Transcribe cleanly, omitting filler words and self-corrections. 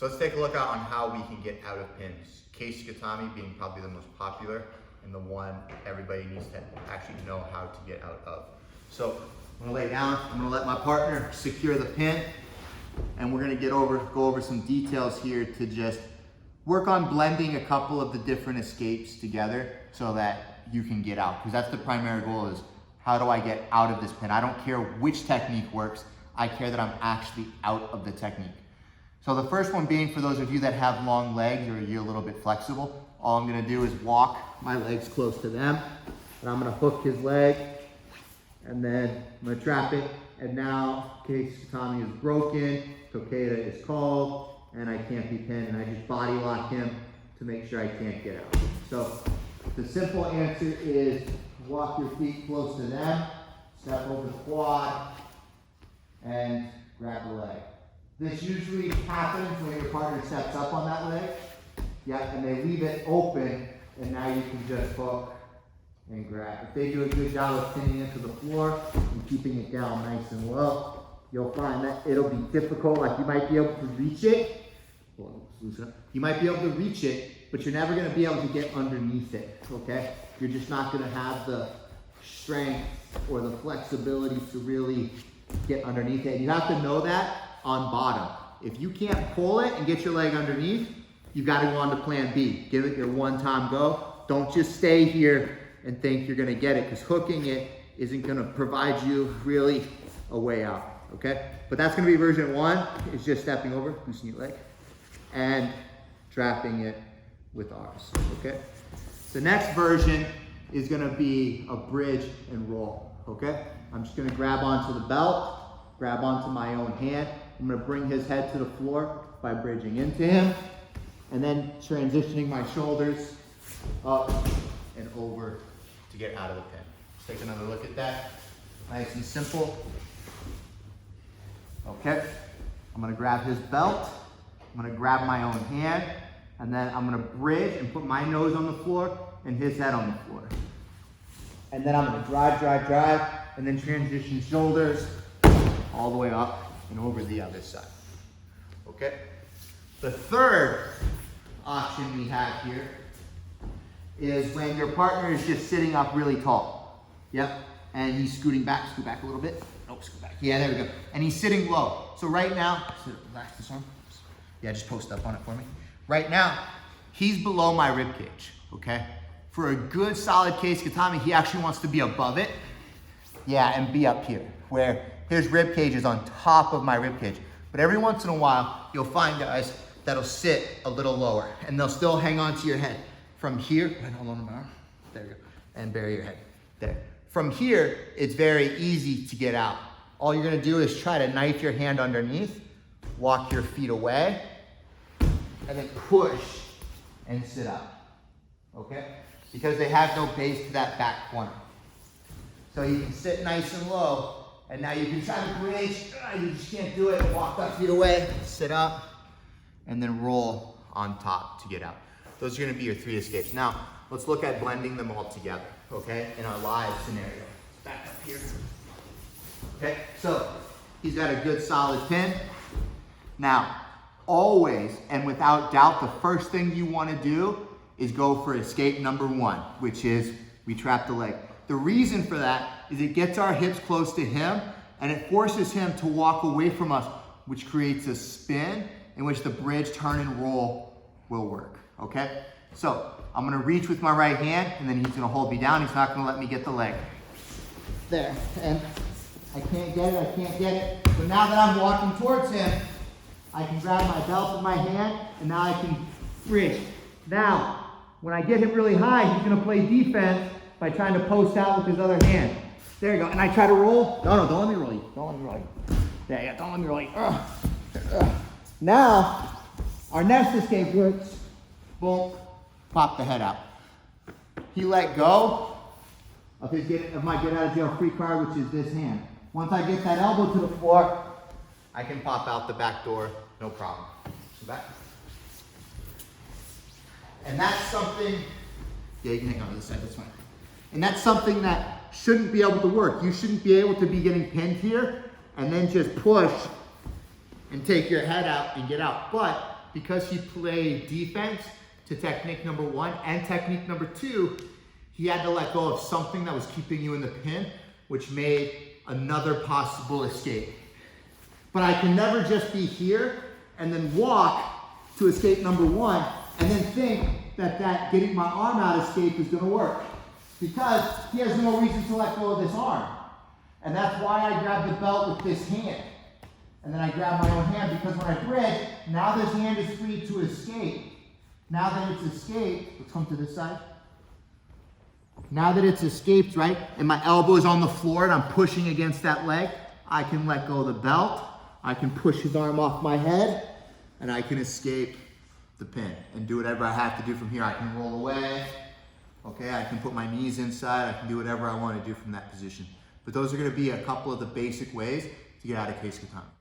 So let's take a look on how we can get out of pins. KESA Gatame being probably the most popular and the one everybody needs to actually know how to get out of. So I'm gonna lay down, I'm gonna let my partner secure the pin, and we're gonna go over some details here to just work on blending a couple of the different escapes together so that you can get out. Because that's the primary goal, is how do I get out of this pin? I don't care which technique works, I care that I'm actually out of the technique. So the first one being, for those of you that have long legs or you're a little bit flexible, all I'm gonna do is walk my legs close to them, and I'm gonna hook his leg, and then I'm gonna trap it, and now KESA Gatame is broken, Tokeda is called, and I can't be pinned, and I just body lock him to make sure I can't get out. So the simple answer is walk your feet close to them, step over the quad, and grab the leg. This usually happens when your partner steps up on that leg, and they leave it open, and now you can just hook and grab. If they do a good job of pinning it to the floor and keeping it down nice and low, you'll find that it'll be difficult. Like, you might be able to reach it. You might be able to reach it, but you're never gonna be able to get underneath it, okay? You're just not gonna have the strength or the flexibility to really get underneath it. And you have to know that on bottom. If you can't pull it and get your leg underneath, you've got to go on to plan B. Give it your one-time go. Don't just stay here and think you're gonna get it, because hooking it isn't gonna provide you really a way out, okay? But that's gonna be version 1, is just stepping over, loosen your leg, and trapping it with ours, okay? The next version is gonna be a bridge and roll, okay? I'm just gonna grab onto the belt, grab onto my own hand. I'm gonna bring his head to the floor by bridging into him, and then transitioning my shoulders up and over to get out of the pin. Let's take another look at that. Nice and simple. Okay, I'm gonna grab his belt, I'm gonna grab my own hand, and then I'm gonna bridge and put my nose on the floor and his head on the floor. And then I'm gonna drive, and then transition shoulders all the way up and over the other side, okay? The third option we have here is when your partner is just sitting up really tall, and he's scooting back, scoot back a little bit, scoot back, there we go. And he's sitting low. So right now, relax this arm, just post up on it for me. Right now, he's below my rib cage, okay? For a good solid KESA Gatame, he actually wants to be above it, and be up here, where his rib cage is on top of my rib cage. But every once in a while, you'll find guys that'll sit a little lower, and they'll still hang on to your head. From here, hold on to my arm, there you go, and bury your head, there. From here, it's very easy to get out. All you're gonna do is try to knife your hand underneath, walk your feet away, and then push and sit up, okay? Because they have no base to that back corner. So you can sit nice and low, and now you can try to bridge, you just can't do it, walk that feet away, sit up, and then roll on top to get out. Those are gonna be your 3 escapes. Now, let's look at blending them all together, okay, in our live scenario. Back up here. Okay, so he's got a good solid pin. Now, always and without doubt, the first thing you wanna do is go for escape number 1, which is we trap the leg. The reason for that is it gets our hips close to him, and it forces him to walk away from us, which creates a spin in which the bridge, turn, and roll will work, okay? So I'm gonna reach with my right hand, and then he's gonna hold me down. He's not gonna let me get the leg. There, and I can't get it. But now that I'm walking towards him, I can grab my belt with my hand, and now I can bridge. Now, when I get him really high, he's gonna play defense by trying to post out with his other hand. There you go, and I try to roll. No, don't let me roll you. Don't let me roll you. There, don't let me roll you. Now, our next escape works. Boom, pop the head out. He let go of my get out of jail free card, which is this hand. Once I get that elbow to the floor, I can pop out the back door, no problem. So back. And that's something, you can hang on to this side, that's fine. And that's something that shouldn't be able to work. You shouldn't be able to be getting pinned here and then just push and take your head out and get out. But because he played defense to technique number 1 and technique number 2, he had to let go of something that was keeping you in the pin, which made another possible escape. But I can never just be here and then walk to escape number 1 and then think that getting my arm out escape is gonna work. Because he has no reason to let go of this arm. And that's why I grab the belt with this hand. And then I grab my own hand, because when I bridge, now this hand is free to escape. Now that it's escaped, let's come to this side. Now that it's escaped, right, and my elbow is on the floor and I'm pushing against that leg, I can let go of the belt, I can push his arm off my head, and I can escape the pin and do whatever I have to do from here. I can roll away, okay, I can put my knees inside, I can do whatever I want to do from that position. But those are going to be a couple of the basic ways to get out of KESA GATAME.